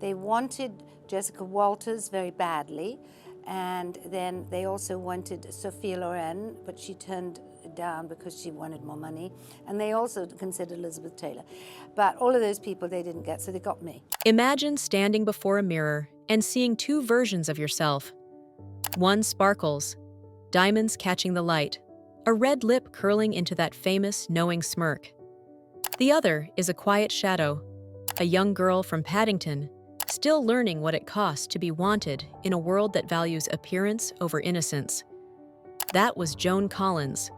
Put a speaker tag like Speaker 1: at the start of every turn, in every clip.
Speaker 1: They wanted Jessica Walters very badly, and then they also wanted Sophia Loren, but she turned it down because she wanted more money. And they also considered Elizabeth Taylor. But all of those people they didn't get, so they got me.
Speaker 2: Imagine standing before a mirror and seeing two versions of yourself. One sparkles, diamonds catching the light, a red lip curling into that famous, knowing smirk. The other is a quiet shadow, a young girl from Paddington, still learning what it costs to be wanted in a world that values appearance over innocence. That was Joan Collins,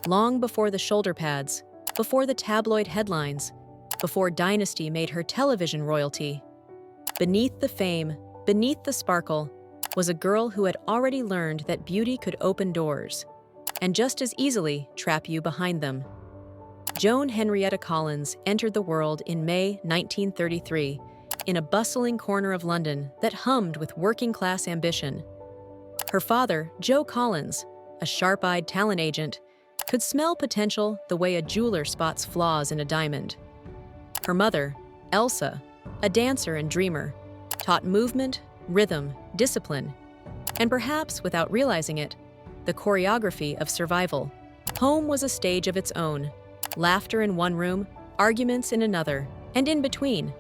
Speaker 2: long before the shoulder pads, before the tabloid headlines, before Dynasty made her television royalty. Beneath the fame, beneath the sparkle, was a girl who had already learned that beauty could open doors, and just as easily trap you behind them. Joan Henrietta Collins entered the world in May 1933 in a bustling corner of London that hummed with working-class ambition. Her father, Joe Collins, a sharp-eyed talent agent, could smell potential the way a jeweler spots flaws in a diamond. Her mother, Elsa, a dancer and dreamer, taught movement, rhythm, discipline, and perhaps without realizing it, the choreography of survival. Home was a stage of its own. Laughter in one room, arguments in another, and in between,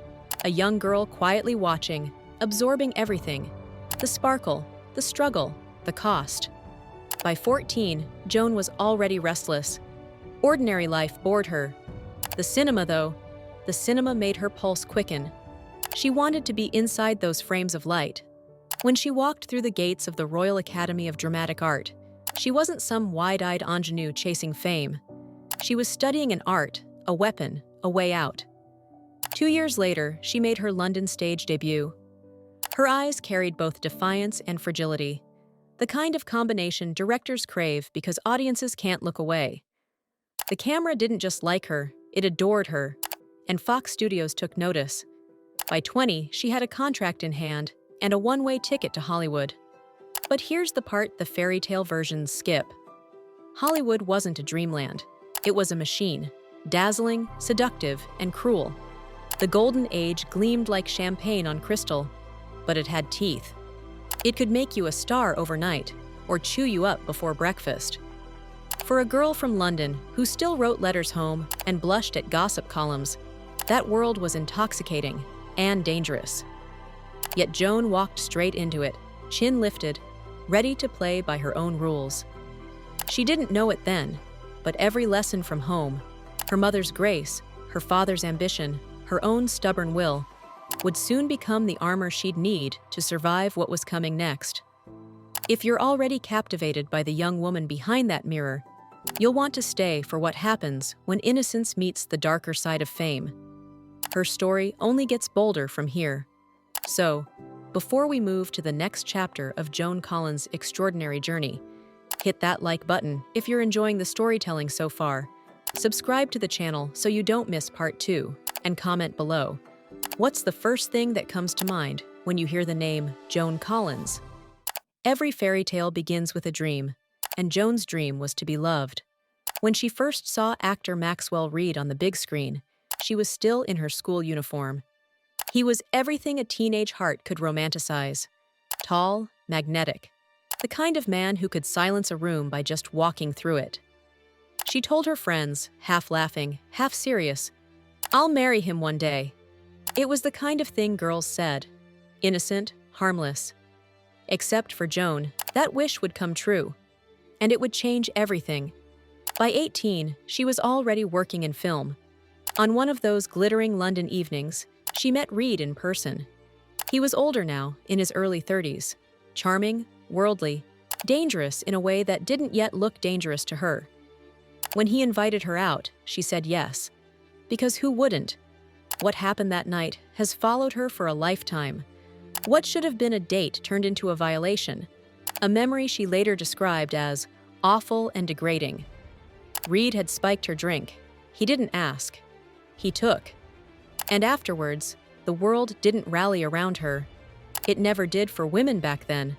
Speaker 2: a young girl quietly watching, absorbing everything: the sparkle, the struggle, the cost. By 14, Joan was already restless. Ordinary life bored her. The cinema, though, the cinema made her pulse quicken. She wanted to be inside those frames of light. When she walked through the gates of the Royal Academy of Dramatic Art, she wasn't some wide-eyed ingenue chasing fame. She was studying an art, a weapon, a way out. 2 years later, she made her London stage debut. Her eyes carried both defiance and fragility, the kind of combination directors crave because audiences can't look away. The camera didn't just like her, it adored her, and Fox Studios took notice. By 20, she had a contract in hand and a one-way ticket to Hollywood. But here's the part the fairy tale versions skip. Hollywood wasn't a dreamland. It was a machine, dazzling, seductive, and cruel. The golden age gleamed like champagne on crystal, but it had teeth. It could make you a star overnight, or chew you up before breakfast. For a girl from London who still wrote letters home and blushed at gossip columns, that world was intoxicating and dangerous. Yet Joan walked straight into it, chin lifted, ready to play by her own rules. She didn't know it then, but every lesson from home, her mother's grace, her father's ambition, her own stubborn will, would soon become the armor she'd need to survive what was coming next. If you're already captivated by the young woman behind that mirror, you'll want to stay for what happens when innocence meets the darker side of fame. Her story only gets bolder from here. So, before we move to the next chapter of Joan Collins' extraordinary journey, hit that like button if you're enjoying the storytelling so far. Subscribe to the channel so you don't miss part 2, and comment below. What's the first thing that comes to mind when you hear the name Joan Collins? Every fairy tale begins with a dream, and Joan's dream was to be loved. When she first saw actor Maxwell Reed on the big screen, she was still in her school uniform. He was everything a teenage heart could romanticize. Tall, magnetic, the kind of man who could silence a room by just walking through it. She told her friends, half laughing, half serious, "I'll marry him one day." It was the kind of thing girls said. Innocent, harmless. Except for Joan, that wish would come true. And it would change everything. By 18, she was already working in film. On one of those glittering London evenings, she met Reed in person. He was older now, in his early 30s. Charming, worldly, dangerous in a way that didn't yet look dangerous to her. When he invited her out, she said yes. Because who wouldn't? What happened that night has followed her for a lifetime. What should have been a date turned into a violation, a memory she later described as awful and degrading. Reed had spiked her drink. He didn't ask. He took. And afterwards, the world didn't rally around her. It never did for women back then.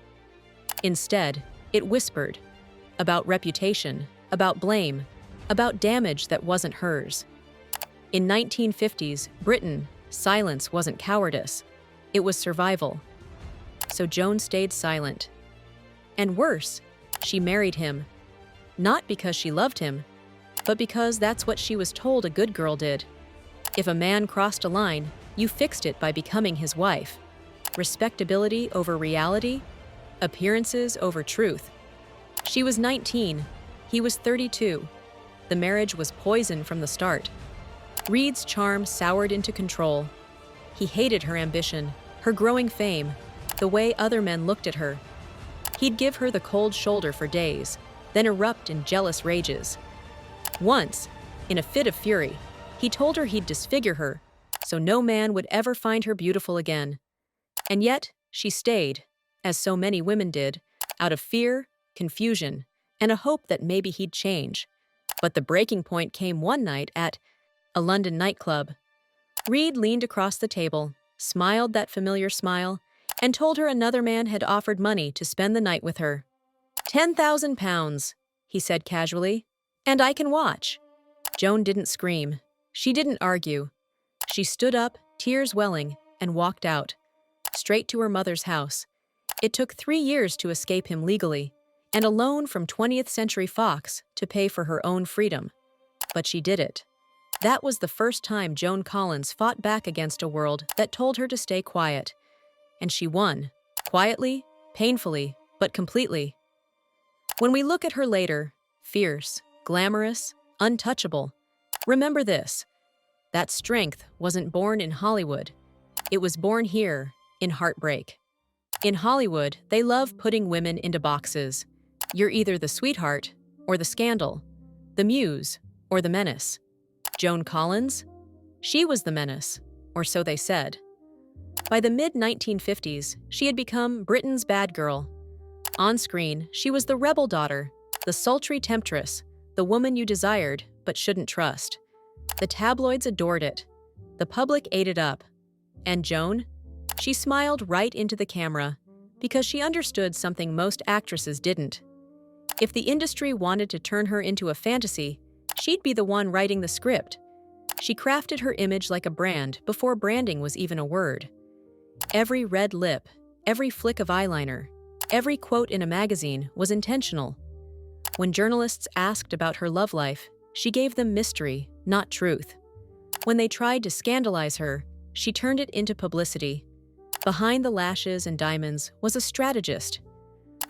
Speaker 2: Instead, it whispered about reputation, about blame, about damage that wasn't hers. In 1950s Britain, silence wasn't cowardice. It was survival. So Joan stayed silent. And worse, she married him. Not because she loved him, but because that's what she was told a good girl did. If a man crossed a line, you fixed it by becoming his wife. Respectability over reality, appearances over truth. She was 19, he was 32. The marriage was poison from the start. Reed's charm soured into control. He hated her ambition, her growing fame, the way other men looked at her. He'd give her the cold shoulder for days, then erupt in jealous rages. Once, in a fit of fury, he told her he'd disfigure her, so no man would ever find her beautiful again. And yet, she stayed, as so many women did, out of fear, confusion, and a hope that maybe he'd change. But the breaking point came one night at a London nightclub. Reed leaned across the table, smiled that familiar smile, and told her another man had offered money to spend the night with her. £10,000, he said casually, and I can watch. Joan didn't scream. She didn't argue. She stood up, tears welling, and walked out, straight to her mother's house. It took 3 years to escape him legally, and a loan from 20th Century Fox to pay for her own freedom. But she did it. That was the first time Joan Collins fought back against a world that told her to stay quiet. And she won, quietly, painfully, but completely. When we look at her later, fierce, glamorous, untouchable, remember this: that strength wasn't born in Hollywood. It was born here, in heartbreak. In Hollywood, they love putting women into boxes. You're either the sweetheart or the scandal, the muse or the menace. Joan Collins? She was the menace, or so they said. By the mid-1950s, she had become Britain's bad girl. On screen, she was the rebel daughter, the sultry temptress, the woman you desired but shouldn't trust. The tabloids adored it. The public ate it up. And Joan? She smiled right into the camera because she understood something most actresses didn't. If the industry wanted to turn her into a fantasy, she'd be the one writing the script. She crafted her image like a brand before branding was even a word. Every red lip, every flick of eyeliner, every quote in a magazine was intentional. When journalists asked about her love life, she gave them mystery, not truth. When they tried to scandalize her, she turned it into publicity. Behind the lashes and diamonds was a strategist.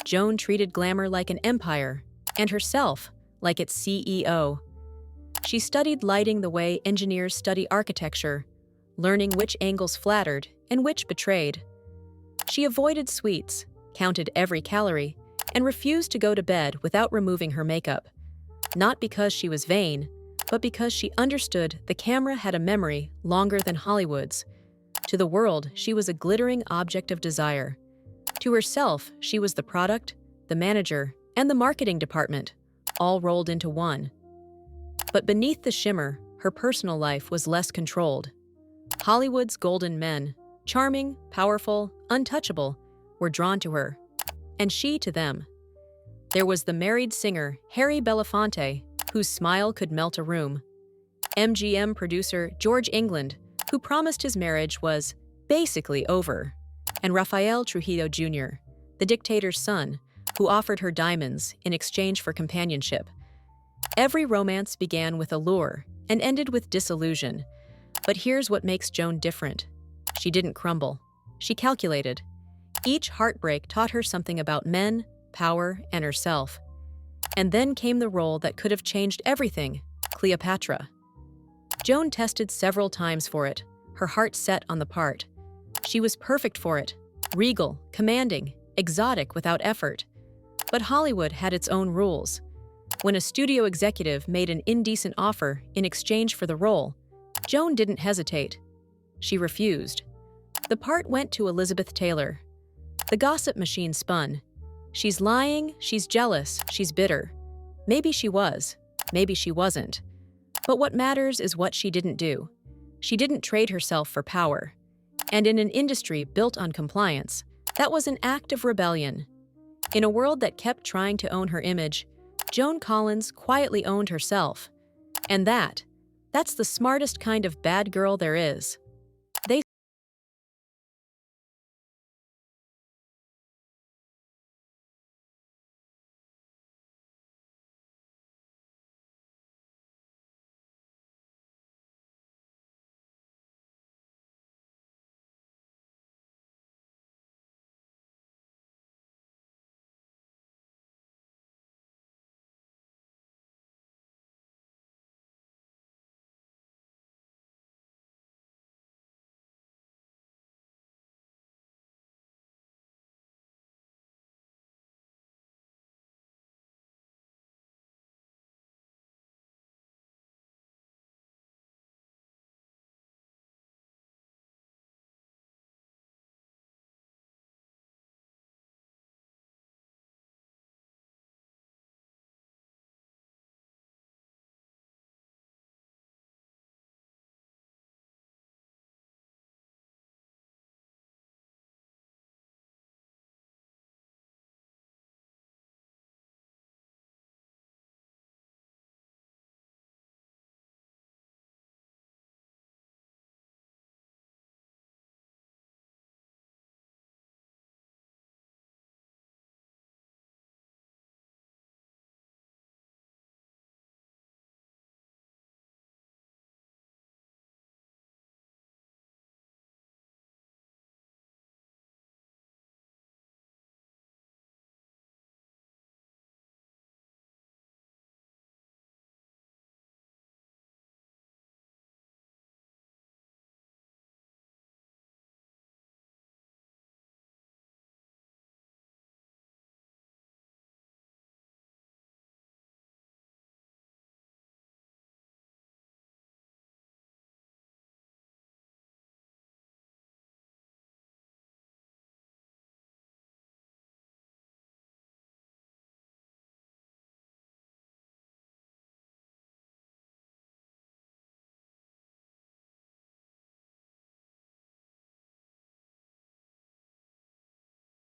Speaker 2: Joan treated glamour like an empire, and herself like its CEO. She studied lighting the way engineers study architecture, learning which angles flattered and which betrayed. She avoided sweets, counted every calorie, and refused to go to bed without removing her makeup. Not because she was vain, but because she understood the camera had a memory longer than Hollywood's. To the world, she was a glittering object of desire. To herself, she was the product, the manager, and the marketing department, all rolled into one. But beneath the shimmer, her personal life was less controlled. Hollywood's golden men, charming, powerful, untouchable, were drawn to her, and she to them. There was the married singer, Harry Belafonte, whose smile could melt a room. MGM producer George England, who promised his marriage was basically over. And Rafael Trujillo Jr., the dictator's son, who offered her diamonds in exchange for companionship. Every romance began with allure and ended with disillusion. But here's what makes Joan different. She didn't crumble. She calculated. Each heartbreak taught her something about men, power, and herself. And then came the role that could have changed everything, Cleopatra. Joan tested several times for it, her heart set on the part. She was perfect for it, regal, commanding, exotic without effort. But Hollywood had its own rules. When a studio executive made an indecent offer in exchange for the role, Joan didn't hesitate. She refused. The part went to Elizabeth Taylor. The gossip machine spun. She's lying, she's jealous, she's bitter. Maybe she was, maybe she wasn't. But what matters is what she didn't do. She didn't trade herself for power. And in an industry built on compliance, that was an act of rebellion. In a world that kept trying to own her image, Joan Collins quietly owned herself. And that's the smartest kind of bad girl there is. They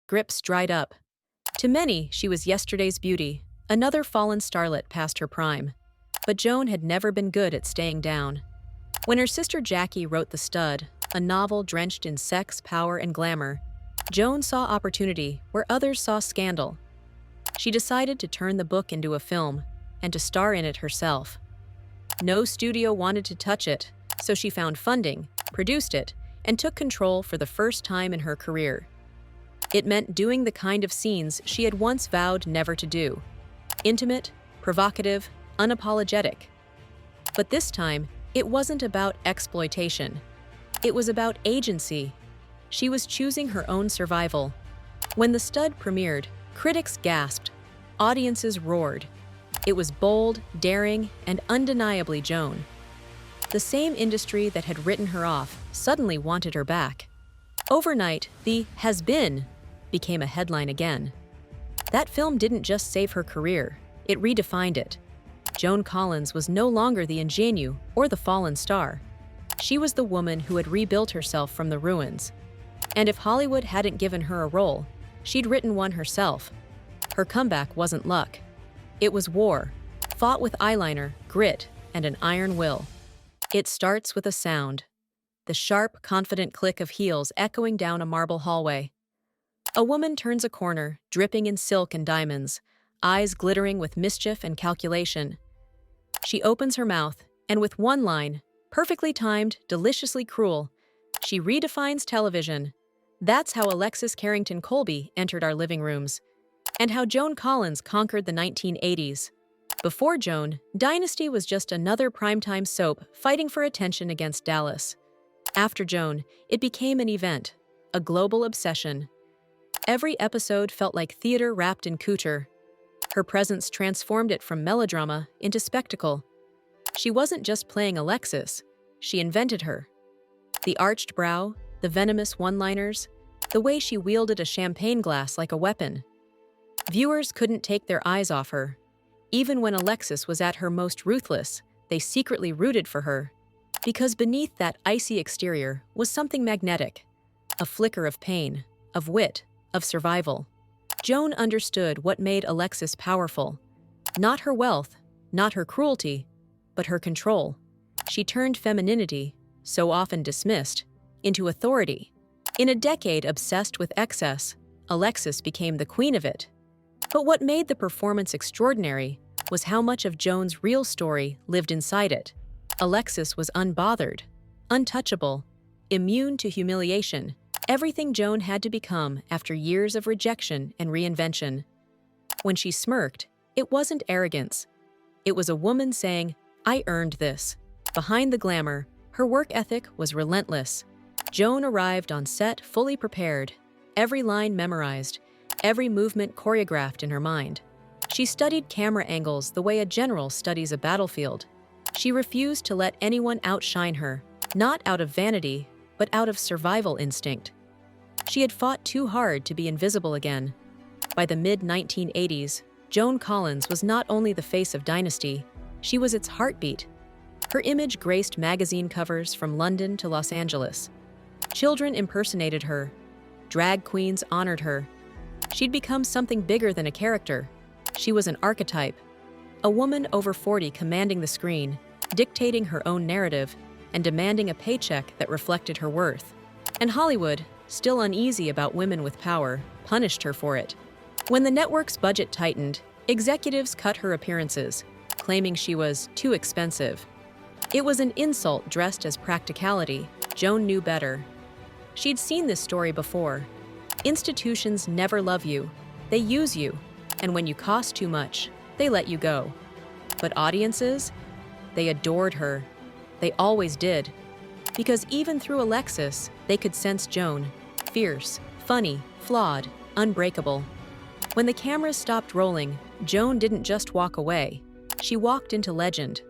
Speaker 2: grips dried up. To many, she was yesterday's beauty, another fallen starlet past her prime. But Joan had never been good at staying down. When her sister Jackie wrote The Stud, a novel drenched in sex, power, and glamour, Joan saw opportunity where others saw scandal. She decided to turn the book into a film and to star in it herself. No studio wanted to touch it, so she found funding, produced it, and took control for the first time in her career. It meant doing the kind of scenes she had once vowed never to do. Intimate, provocative, unapologetic. But this time, it wasn't about exploitation. It was about agency. She was choosing her own survival. When The Stud premiered, critics gasped. Audiences roared. It was bold, daring, and undeniably Joan. The same industry that had written her off suddenly wanted her back. Overnight, the "has been" became a headline again. That film didn't just save her career, it redefined it. Joan Collins was no longer the ingenue or the fallen star. She was the woman who had rebuilt herself from the ruins. And if Hollywood hadn't given her a role, she'd written one herself. Her comeback wasn't luck. It was war, fought with eyeliner, grit, and an iron will. It starts with a sound. The sharp, confident click of heels echoing down a marble hallway. A woman turns a corner, dripping in silk and diamonds, eyes glittering with mischief and calculation. She opens her mouth, and with one line, perfectly timed, deliciously cruel, she redefines television. That's how Alexis Carrington Colby entered our living rooms, and how Joan Collins conquered the 1980s. Before Joan, Dynasty was just another primetime soap fighting for attention against Dallas. After Joan, it became an event, a global obsession. Every episode felt like theater wrapped in couture. Her presence transformed it from melodrama into spectacle. She wasn't just playing Alexis, she invented her. The arched brow, the venomous one-liners, the way she wielded a champagne glass like a weapon. Viewers couldn't take their eyes off her. Even when Alexis was at her most ruthless, they secretly rooted for her. Because beneath that icy exterior was something magnetic, a flicker of pain, of wit, of survival. Joan understood what made Alexis powerful. Not her wealth, not her cruelty, but her control. She turned femininity, so often dismissed, into authority. In a decade obsessed with excess, Alexis became the queen of it. But what made the performance extraordinary was how much of Joan's real story lived inside it. Alexis was unbothered, untouchable, immune to humiliation, everything Joan had to become after years of rejection and reinvention. When she smirked, it wasn't arrogance. It was a woman saying, "I earned this." Behind the glamour, her work ethic was relentless. Joan arrived on set fully prepared, every line memorized, every movement choreographed in her mind. She studied camera angles the way a general studies a battlefield. She refused to let anyone outshine her, not out of vanity, but out of survival instinct. She had fought too hard to be invisible again. By the mid-1980s, Joan Collins was not only the face of Dynasty, she was its heartbeat. Her image graced magazine covers from London to Los Angeles. Children impersonated her. Drag queens honored her. She'd become something bigger than a character. She was an archetype. A woman over 40 commanding the screen, dictating her own narrative, and demanding a paycheck that reflected her worth. And Hollywood, still uneasy about women with power, punished her for it. When the network's budget tightened, executives cut her appearances, claiming she was too expensive. It was an insult dressed as practicality. Joan knew better. She'd seen this story before. Institutions never love you. They use you. And when you cost too much, they let you go. But audiences? They adored her. They always did. Because even through Alexis, they could sense Joan. Fierce, funny, flawed, unbreakable. When the cameras stopped rolling, Joan didn't just walk away. She walked into legend.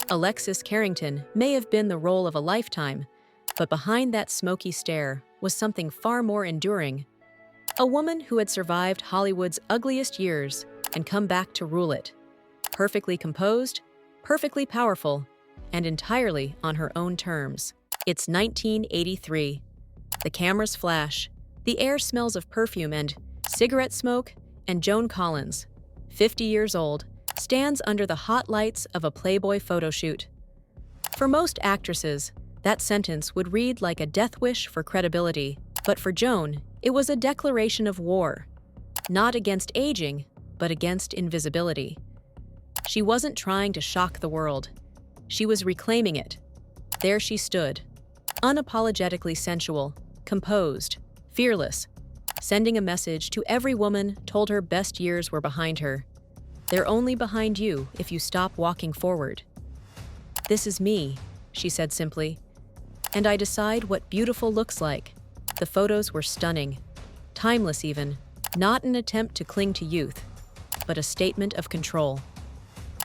Speaker 2: Alexis Carrington may have been the role of a lifetime, but behind that smoky stare was something far more enduring. A woman who had survived Hollywood's ugliest years and come back to rule it. Perfectly composed, perfectly powerful, and entirely on her own terms. It's 1983. The cameras flash. The air smells of perfume and cigarette smoke, and Joan Collins, 50 years old, stands under the hot lights of a Playboy photo shoot. For most actresses, that sentence would read like a death wish for credibility, but for Joan, it was a declaration of war. Not against aging, but against invisibility. She wasn't trying to shock the world. She was reclaiming it. There she stood, unapologetically sensual, composed, fearless, sending a message to every woman told her best years were behind her. They're only behind you if you stop walking forward. "This is me," she said simply, "and I decide what beautiful looks like." The photos were stunning, timeless even, not an attempt to cling to youth, but a statement of control.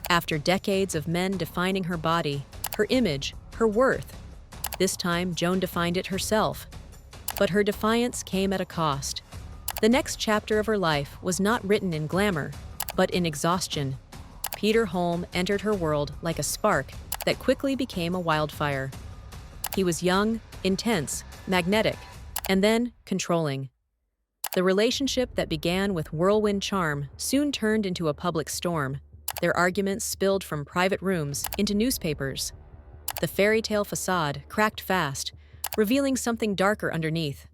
Speaker 2: After decades of men defining her body, her image, her worth, this time Joan defined it herself. But her defiance came at a cost. The next chapter of her life was not written in glamour, but in exhaustion. Peter Holm entered her world like a spark that quickly became a wildfire. He was young, intense, magnetic, and then controlling. The relationship that began with whirlwind charm soon turned into a public storm. Their arguments spilled from private rooms into newspapers. The fairytale facade cracked fast, revealing something darker underneath.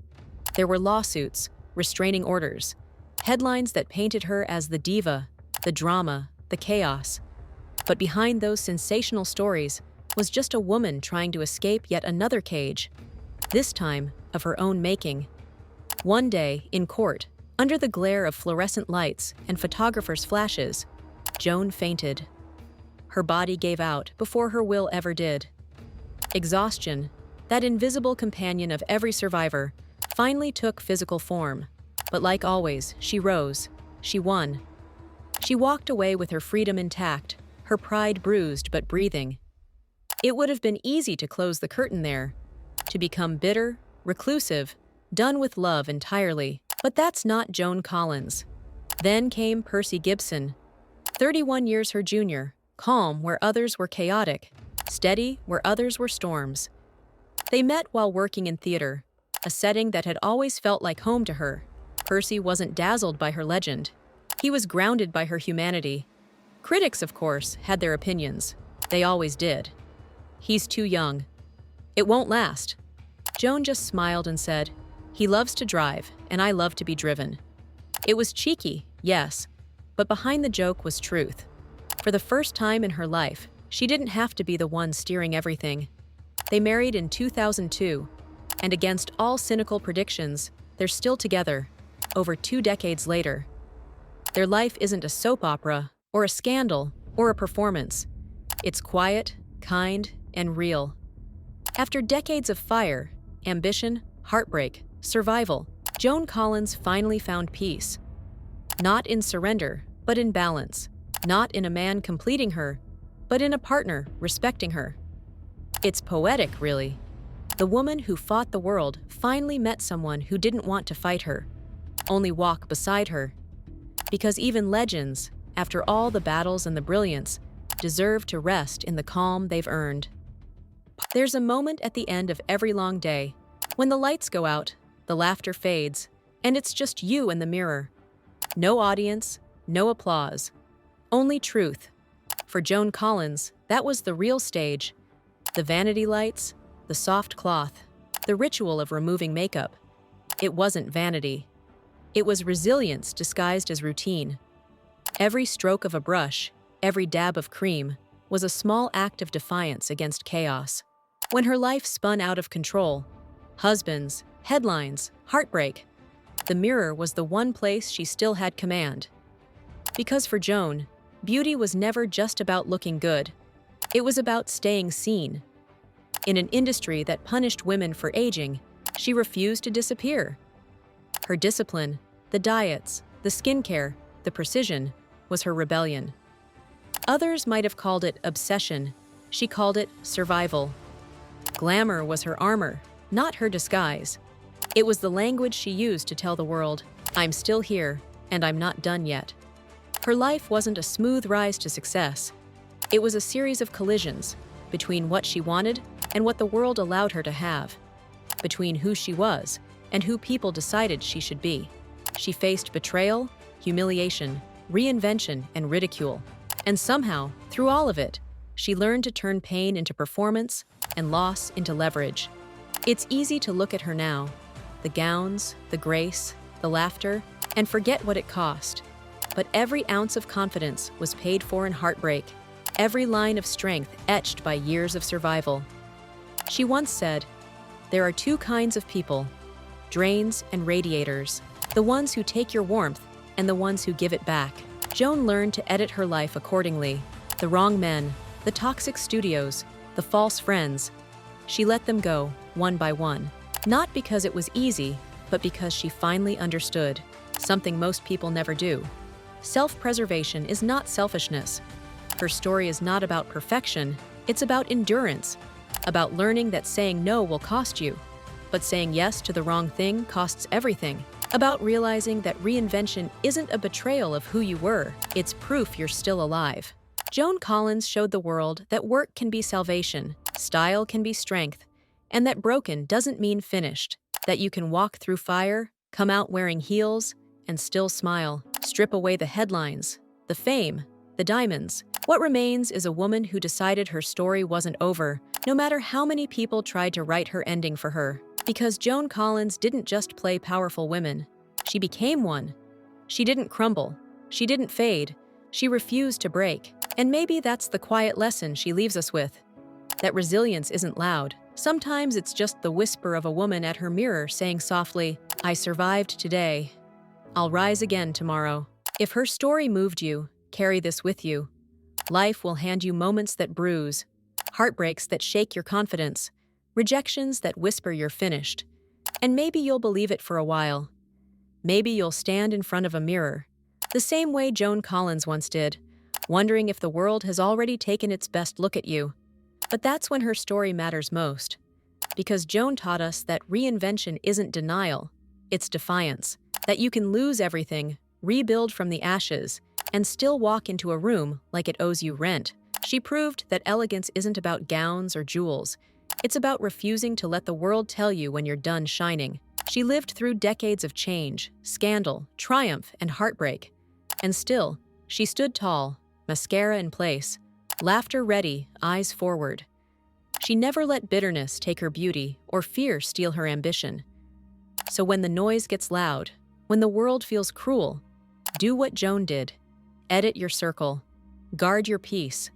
Speaker 2: There were lawsuits, restraining orders, headlines that painted her as the diva, the drama, the chaos. But behind those sensational stories was just a woman trying to escape yet another cage, this time of her own making. One day, in court, under the glare of fluorescent lights and photographers' flashes, Joan fainted. Her body gave out before her will ever did. Exhaustion, that invisible companion of every survivor, finally took physical form. But like always, she rose. She won. She walked away with her freedom intact, her pride bruised but breathing. It would have been easy to close the curtain there, to become bitter, reclusive, done with love entirely. But that's not Joan Collins. Then came Percy Gibson, 31 years her junior, calm where others were chaotic, steady where others were storms. They met while working in theater, a setting that had always felt like home to her. Percy wasn't dazzled by her legend. He was grounded by her humanity. Critics, of course, had their opinions. They always did. "He's too young. It won't last." Joan just smiled and said, "He loves to drive, and I love to be driven." It was cheeky, yes, but behind the joke was truth. For the first time in her life, she didn't have to be the one steering everything. They married in 2002, and against all cynical predictions, they're still together, over 2 decades later. Their life isn't a soap opera, or a scandal, or a performance. It's quiet, kind, and real. After decades of fire, ambition, heartbreak, survival, Joan Collins finally found peace. Not in surrender, but in balance. Not in a man completing her, but in a partner respecting her. It's poetic, really. The woman who fought the world finally met someone who didn't want to fight her, only walk beside her. Because even legends, after all the battles and the brilliance, deserve to rest in the calm they've earned. There's a moment at the end of every long day, when the lights go out, the laughter fades, and it's just you and the mirror. No audience, no applause, only truth. For Joan Collins, that was the real stage. The vanity lights, the soft cloth, the ritual of removing makeup. It wasn't vanity. It was resilience disguised as routine. Every stroke of a brush, every dab of cream, was a small act of defiance against chaos. When her life spun out of control, husbands, headlines, heartbreak, the mirror was the one place she still had command. Because for Joan, beauty was never just about looking good. It was about staying seen. In an industry that punished women for aging, she refused to disappear. Her discipline, the diets, the skincare, the precision, was her rebellion. Others might have called it obsession. She called it survival. Glamour was her armor, not her disguise. It was the language she used to tell the world, "I'm still here, and I'm not done yet." Her life wasn't a smooth rise to success. It was a series of collisions between what she wanted and what the world allowed her to have, between who she was and who people decided she should be. She faced betrayal, humiliation, reinvention, and ridicule. And somehow, through all of it, she learned to turn pain into performance and loss into leverage. It's easy to look at her now, the gowns, the grace, the laughter, and forget what it cost. But every ounce of confidence was paid for in heartbreak, every line of strength etched by years of survival. She once said, "There are two kinds of people, drains and radiators, the ones who take your warmth and the ones who give it back." Joan learned to edit her life accordingly. The wrong men, the toxic studios, the false friends. She let them go, one by one. Not because it was easy, but because she finally understood, something most people never do. Self-preservation is not selfishness. Her story is not about perfection, it's about endurance, about learning that saying no will cost you, but saying yes to the wrong thing costs everything. About realizing that reinvention isn't a betrayal of who you were, it's proof you're still alive. Joan Collins showed the world that work can be salvation, style can be strength, and that broken doesn't mean finished, that you can walk through fire, come out wearing heels, and still smile. Strip away the headlines, the fame, the diamonds. What remains is a woman who decided her story wasn't over, no matter how many people tried to write her ending for her. Because Joan Collins didn't just play powerful women, she became one. She didn't crumble, she didn't fade, she refused to break. And maybe that's the quiet lesson she leaves us with, that resilience isn't loud. Sometimes it's just the whisper of a woman at her mirror saying softly, "I survived today. I'll rise again tomorrow." If her story moved you, carry this with you. Life will hand you moments that bruise, heartbreaks that shake your confidence, rejections that whisper you're finished. And maybe you'll believe it for a while. Maybe you'll stand in front of a mirror, the same way Joan Collins once did, wondering if the world has already taken its best look at you. But that's when her story matters most. Because Joan taught us that reinvention isn't denial, it's defiance. That you can lose everything, rebuild from the ashes, and still walk into a room like it owes you rent. She proved that elegance isn't about gowns or jewels. It's about refusing to let the world tell you when you're done shining. She lived through decades of change, scandal, triumph, and heartbreak. And still, she stood tall, mascara in place, laughter ready, eyes forward. She never let bitterness take her beauty or fear steal her ambition. So when the noise gets loud, when the world feels cruel, do what Joan did. Edit your circle. Guard your peace.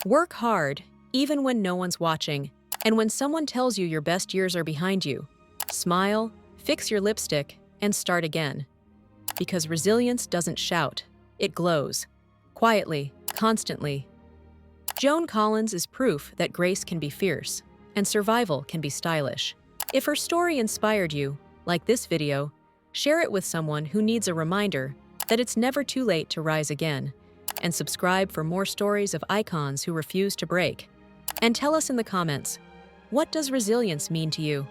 Speaker 2: Work hard, even when no one's watching. And when someone tells you your best years are behind you, smile, fix your lipstick, and start again. Because resilience doesn't shout, it glows. Quietly, constantly. Joan Collins is proof that grace can be fierce, and survival can be stylish. If her story inspired you, like this video, share it with someone who needs a reminder that it's never too late to rise again. And subscribe for more stories of icons who refuse to break. And tell us in the comments, what does resilience mean to you?